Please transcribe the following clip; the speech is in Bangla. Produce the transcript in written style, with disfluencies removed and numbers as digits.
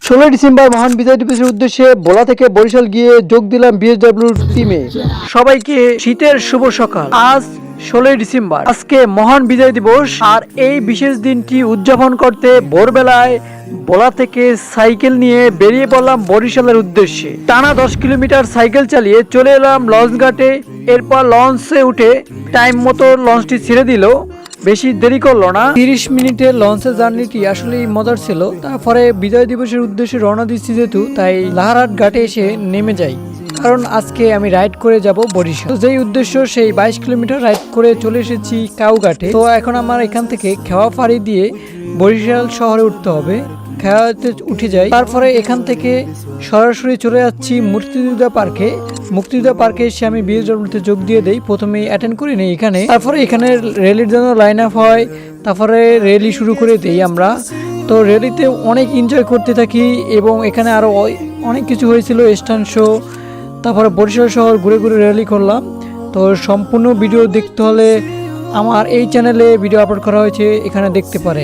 16 ডিসেম্বর মহান বিজয় দিবসের উদ্দেশ্যে ভোলা থেকে বরিশাল গিয়ে যোগ দিলাম বিএসডব্লিউর টিমে। সবাইকে শীতের শুভ সকাল। আজ 16 ডিসেম্বর, আজকে মহান বিজয় দিবস। আর এই বিশেষ দিনটি উদযাপন করতে ভোরবেলায় ভোলা থেকে সাইকেল নিয়ে বেরিয়ে পড়লাম বরিশালের উদ্দেশ্যে। টানা 10 কিলোমিটার সাইকেল চালিয়ে চলে এলাম লঞ্চ ঘাটে। এরপর লঞ্চে উঠে টাইম মতো লঞ্চটি ছেড়ে দিল, বেশি দেরি করলো না। 30 মিনিটের লঞ্চের জার্নিটি আসলেই মজার ছিল। তারপরে বিজয় দিবসের উদ্দেশ্যে রওনা দিচ্ছি যেহেতু, তাই লাহারহাট ঘাটে এসে নেমে যাই, কারণ আজকে আমি রাইড করে যাব বরিশাল। যেই উদ্দেশ্য সেই 22 কিলোমিটার রাইড করে চলে এসেছি কাউঘাটে। তো এখন আমার এখান থেকে খেওয়া ফাঁড়ি দিয়ে বরিশাল শহরে উঠতে হবে। খেওয়াতে উঠে যাই, তারপরে এখান থেকে সরাসরি চলে যাচ্ছি মুক্তিযোদ্ধা পার্কে। মুক্তিযোদ্ধা পার্কে এসে আমি বিএসডব্লিউতে যোগ দিয়ে দেই। প্রথমে অ্যাটেন্ড করি নি এখানে, তারপরে এখানে র্যালির জন্য লাইন আপ হয়, তারপরে র্যালি শুরু করে দেই আমরা। তো র্যালিতে অনেক এনজয় করতে থাকি এবং এখানে আরও অনেক কিছু হয়েছিল, স্ট্যান্ড শো, তারপরে বরিশাল শহর ঘুরে ঘুরে র্যালি করলাম। তো সম্পূর্ণ ভিডিও দেখতে হলে আমার এই চ্যানেলে ভিডিও আপলোড করা হয়েছে, এখানে দেখতে পারে।